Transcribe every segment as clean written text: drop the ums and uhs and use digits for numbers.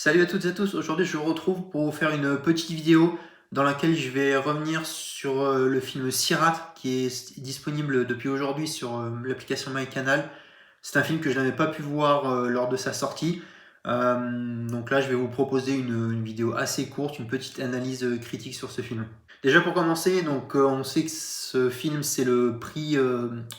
Salut à toutes et à tous, aujourd'hui je vous retrouve pour vous faire une petite vidéo dans laquelle je vais revenir sur le film Sirat qui est disponible depuis aujourd'hui sur l'application MyCanal. C'est un film que je n'avais pas pu voir lors de sa sortie. Donc là je vais vous proposer une vidéo assez courte, une petite analyse critique sur ce film. Déjà pour commencer, donc on sait que ce film c'est le prix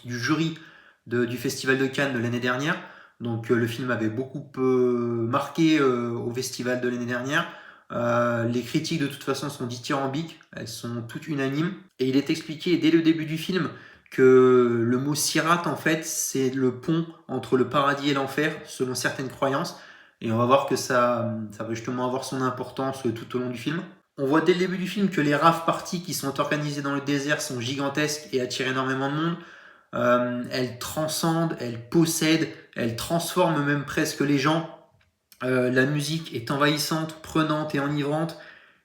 du jury du Festival de Cannes de l'année dernière. Donc le film avait beaucoup marqué au festival de l'année dernière. Les critiques de toute façon sont dithyrambiques, elles sont toutes unanimes. Et il est expliqué dès le début du film que le mot sirat en fait c'est le pont entre le paradis et l'enfer selon certaines croyances. Et on va voir que ça va justement avoir son importance tout au long du film. On voit dès le début du film que les rave parties qui sont organisées dans le désert sont gigantesques et attirent énormément de monde. Elle transcende, elle possède, elle transforme même presque les gens. La musique est envahissante, prenante et enivrante.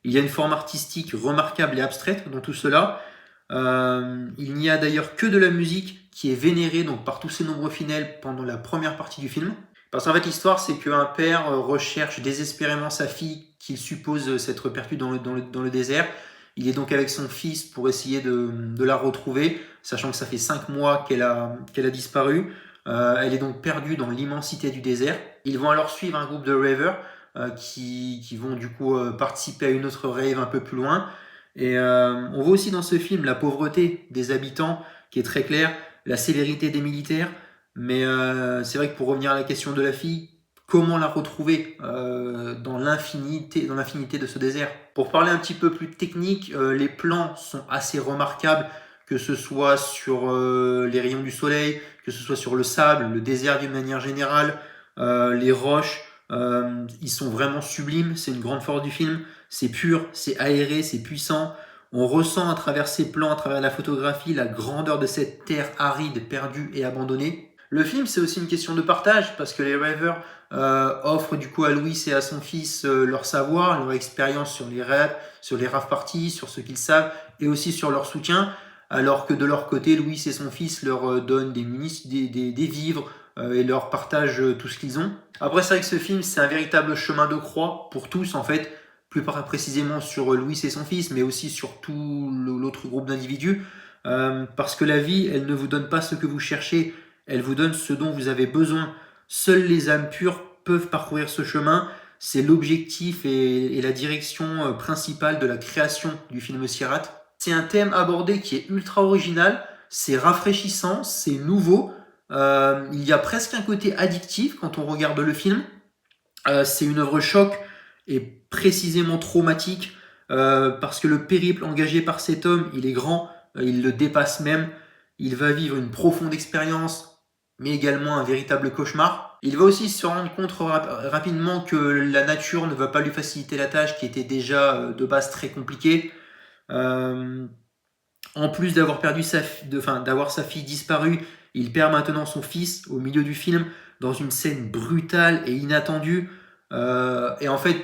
Il y a une forme artistique remarquable et abstraite dans tout cela. Il n'y a d'ailleurs que de la musique qui est vénérée donc, par tous ces nombreux fidèles pendant la première partie du film. Parce qu'en fait, l'histoire, c'est qu'un père recherche désespérément sa fille qu'il suppose s'être perdue dans le désert. Il est donc avec son fils pour essayer de la retrouver, sachant que ça fait 5 mois qu'elle a disparu. Elle est donc perdue dans l'immensité du désert. Ils vont alors suivre un groupe de ravers qui vont du coup participer à une autre rave un peu plus loin. Et on voit aussi dans ce film la pauvreté des habitants qui est très claire, la sévérité des militaires. Mais c'est vrai que pour revenir à la question de la fille, comment la retrouver dans l'infinité de ce désert? Pour parler un petit peu plus technique, les plans sont assez remarquables, que ce soit sur les rayons du soleil, que ce soit sur le sable, le désert d'une manière générale, les roches, ils sont vraiment sublimes, c'est une grande force du film, c'est pur, c'est aéré, c'est puissant. On ressent à travers ces plans, à travers la photographie, la grandeur de cette terre aride, perdue et abandonnée. Le film, c'est aussi une question de partage, parce que les ravers offrent du coup à Louis et à son fils leur savoir, leur expérience sur les rave parties, sur ce qu'ils savent, et aussi sur leur soutien, alors que de leur côté, Louis et son fils leur donnent des vivres et leur partagent tout ce qu'ils ont. Après, c'est vrai que ce film, c'est un véritable chemin de croix pour tous, en fait, plus précisément sur Louis et son fils, mais aussi sur tout l'autre groupe d'individus, parce que la vie, elle ne vous donne pas ce que vous cherchez, elle vous donne ce dont vous avez besoin. Seules les âmes pures peuvent parcourir ce chemin. C'est l'objectif et la direction principale de la création du film Sirat. C'est un thème abordé qui est ultra original, c'est rafraîchissant, c'est nouveau. Il y a presque un côté addictif quand on regarde le film. C'est une œuvre choc et précisément traumatique parce que le périple engagé par cet homme, il est grand, il le dépasse même. Il va vivre une profonde expérience, mais également un véritable cauchemar. Il va aussi se rendre compte rapidement que la nature ne va pas lui faciliter la tâche qui était déjà de base très compliquée. Euh, En plus d'avoir d'avoir sa fille disparue, il perd maintenant son fils au milieu du film dans une scène brutale et inattendue. Et en fait,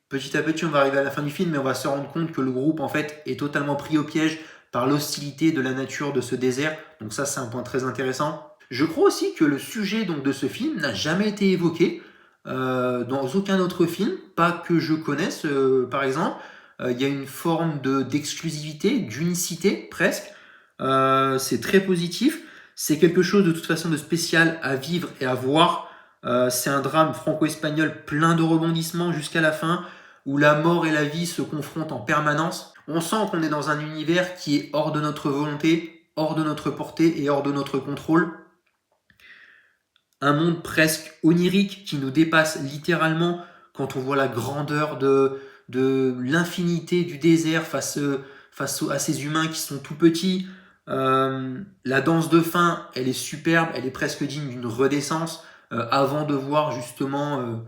petit à petit, on va arriver à la fin du film, mais on va se rendre compte que le groupe en fait est totalement pris au piège par l'hostilité de la nature de ce désert. Donc ça, c'est un point très intéressant. Je crois aussi que le sujet donc de ce film n'a jamais été évoqué dans aucun autre film, pas que je connaisse, par exemple. Il y a une forme d'exclusivité, d'unicité presque. C'est très positif. C'est quelque chose de toute façon de spécial à vivre et à voir. C'est un drame franco-espagnol plein de rebondissements jusqu'à la fin, où la mort et la vie se confrontent en permanence. On sent qu'on est dans un univers qui est hors de notre volonté, hors de notre portée et hors de notre contrôle. Un monde presque onirique qui nous dépasse littéralement quand on voit la grandeur de l'infinité du désert face à ces humains qui sont tout petits. La danse de fin, elle est superbe, elle est presque digne d'une renaissance avant de voir justement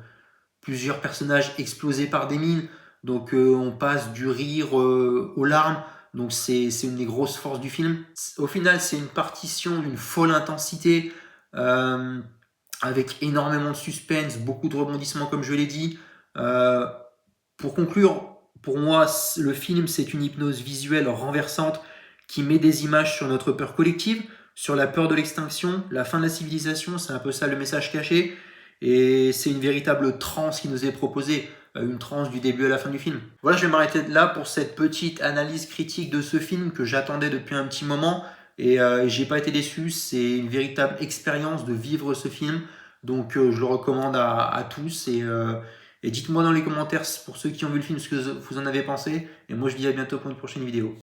plusieurs personnages explosés par des mines. Donc on passe du rire aux larmes. Donc c'est une des grosses forces du film. Au final, c'est une partition d'une folle intensité. Avec énormément de suspense, beaucoup de rebondissements comme je l'ai dit. Euh, pour conclure, pour moi, le film, c'est une hypnose visuelle renversante qui met des images sur notre peur collective, sur la peur de l'extinction, la fin de la civilisation, c'est un peu ça le message caché. Et c'est une véritable transe qui nous est proposée, une transe du début à la fin du film. Voilà, je vais m'arrêter là pour cette petite analyse critique de ce film que j'attendais depuis un petit moment. Et j'ai pas été déçu, c'est une véritable expérience de vivre ce film. Donc je le recommande à tous. Et dites-moi dans les commentaires pour ceux qui ont vu le film ce que vous en avez pensé. Et moi je vous dis à bientôt pour une prochaine vidéo.